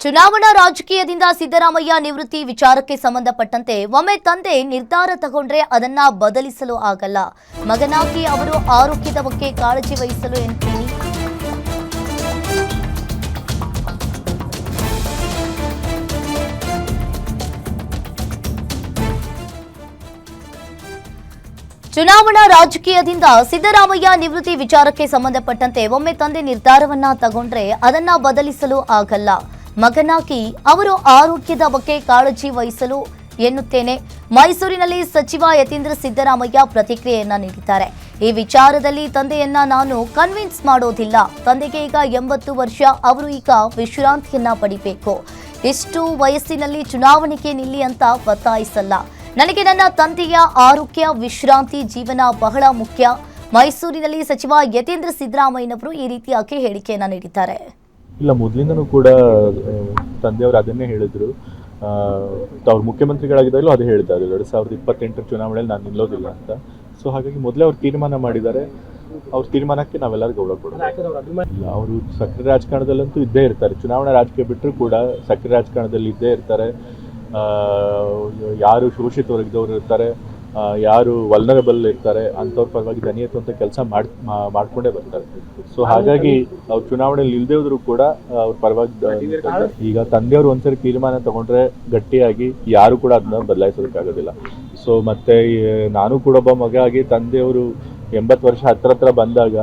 ಚುನಾವಣಾ ರಾಜಕೀಯದಿಂದ ಸಿದ್ದರಾಮಯ್ಯ ನಿವೃತ್ತಿ ವಿಚಾರಕ್ಕೆ ಸಂಬಂಧಪಟ್ಟಂತೆ ಒಮ್ಮೆ ತಂದೆ ನಿರ್ಧಾರ ತಗೊಂಡ್ರೆ ಅದನ್ನ ಬದಲಿಸಲು ಆಗಲ್ಲ. ಮಗನಾಗಿ ಅವರು ಆರೋಗ್ಯದ ಬಗ್ಗೆ ಕಾಳಜಿ ವಹಿಸಲು ಎನ್ನುತ್ತೀನಿ. ಚುನಾವಣಾ ರಾಜಕೀಯದಿಂದ ಸಿದ್ದರಾಮಯ್ಯ ನಿವೃತ್ತಿ ವಿಚಾರಕ್ಕೆ ಸಂಬಂಧಪಟ್ಟಂತೆ ಒಮ್ಮೆ ತಂದೆ ನಿರ್ಧಾರವನ್ನ ತಗೊಂಡ್ರೆ ಅದನ್ನ ಬದಲಿಸಲು ಆಗಲ್ಲ. ಮಗನಾಗಿ ಅವರು ಆರೋಗ್ಯದ ಬಗ್ಗೆ ಕಾಳಜಿ ವಹಿಸಲು ಎನ್ನುತ್ತೇನೆ. ಮೈಸೂರಿನಲ್ಲಿ ಸಚಿವ ಯತೀಂದ್ರ ಸಿದ್ದರಾಮಯ್ಯ ಪ್ರತಿಕ್ರಿಯೆಯನ್ನ ನೀಡಿದ್ದಾರೆ. ಈ ವಿಚಾರದಲ್ಲಿ ತಂದೆಯನ್ನ ನಾನು ಕನ್ವಿನ್ಸ್ ಮಾಡೋದಿಲ್ಲ. ತಂದೆಗೆ ಈಗ 80 ವರ್ಷ, ಅವರು ಈಗ ವಿಶ್ರಾಂತಿಯನ್ನ ಪಡಿಬೇಕು. ಇಷ್ಟು ವಯಸ್ಸಿನಲ್ಲಿ ಚುನಾವಣೆಗೆ ನಿಲ್ಲಿ ಅಂತ ಒತ್ತಾಯಿಸಲ್ಲ. ನನಗೆ ನನ್ನ ತಂದೆಯ ಆರೋಗ್ಯ, ವಿಶ್ರಾಂತಿ, ಜೀವನ ಬಹಳ ಮುಖ್ಯ. ಮೈಸೂರಿನಲ್ಲಿ ಸಚಿವ ಯತೀಂದ್ರ ಸಿದ್ದರಾಮಯ್ಯನವರು ಈ ರೀತಿಯಾಗಿ ಹೇಳಿಕೆಯನ್ನ ನೀಡಿದ್ದಾರೆ. ಇಲ್ಲ, ಮೊದಲಿಂದನೂ ಕೂಡ ತಂದೆಯವರು ಅದನ್ನೇ ಹೇಳಿದ್ರು. ಅವ್ರು ಮುಖ್ಯಮಂತ್ರಿಗಳಾಗಿದ್ದಾಗಲೂ ಅದು ಹೇಳ್ತಾ ಇದ್ರು, 2028 ಚುನಾವಣೆಯಲ್ಲಿ ನಾನು ನಿಲ್ಲೋದಿಲ್ಲ ಅಂತ. ಸೊ ಹಾಗಾಗಿ ಮೊದಲೇ ಅವ್ರು ತೀರ್ಮಾನ ಮಾಡಿದ್ದಾರೆ. ಅವ್ರ ತೀರ್ಮಾನಕ್ಕೆ ನಾವೆಲ್ಲರೂ ಗೌರವ ಕೊಡೋದು. ಇಲ್ಲ, ಅವರು ಸಕ್ರಿಯ ರಾಜಕಾರಣದಲ್ಲಂತೂ ಇದ್ದೇ ಇರ್ತಾರೆ. ಚುನಾವಣಾ ರಾಜಕೀಯ ಬಿಟ್ಟರು ಕೂಡ ಸಕ್ರಿಯ ರಾಜಕಾರಣದಲ್ಲಿ ಇದ್ದೇ ಇರ್ತಾರೆ. ಯಾರು ಶೋಷಿತ ವರ್ಗದವ್ರು ಇರ್ತಾರೆ, ಯಾರು ವಲ್ನರಬಲ್ ಇರ್ತಾರೆ, ಅಂಥವ್ರ ಪರವಾಗಿ ದನಿ ಎತ್ತುವಂಥ ಕೆಲಸ ಮಾಡ್ಕೊಂಡೇ ಬರ್ತಾರೆ. ಸೊ ಹಾಗಾಗಿ ಅವ್ರು ಚುನಾವಣೆಯಲ್ಲಿ ಇಲ್ಲದೇ ಹೋದ್ರು ಕೂಡ ಅವ್ರ ಪರವಾಗಿ ಈಗ ತಂದೆಯವರು ಒಂದ್ಸರಿ ತೀರ್ಮಾನ ತಗೊಂಡ್ರೆ ಗಟ್ಟಿಯಾಗಿ ಯಾರು ಕೂಡ ಅದನ್ನ ಬದಲಾಯಿಸೋದಕ್ಕಾಗೋದಿಲ್ಲ. ಸೊ ಮತ್ತೆ ನಾನು ಕೂಡ ಒಬ್ಬ ಮಗ ಆಗಿ ತಂದೆಯವರು 80 ವರ್ಷ ಹತ್ರ ಬಂದಾಗ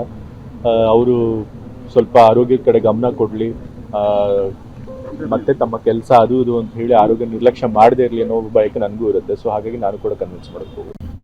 ಅವರು ಸ್ವಲ್ಪ ಆರೋಗ್ಯದ ಕಡೆ ಗಮನ ಕೊಡಲಿ, ಮತ್ತೆ ತಮ್ಮ ಕೆಲಸ ಅದು ಇದು ಅಂತ ಹೇಳಿ ಆರೋಗ್ಯ ನಿರ್ಲಕ್ಷ್ಯ ಮಾಡದೇ ಇರಲಿ ಅನ್ನೋ ಬಯಕೆ ನನಗೂ ಇರುತ್ತೆ. ಸೊ ಹಾಗಾಗಿ ನಾನು ಕೂಡ ಕನ್ವಿನ್ಸ್ ಮಾಡಬೇಕು.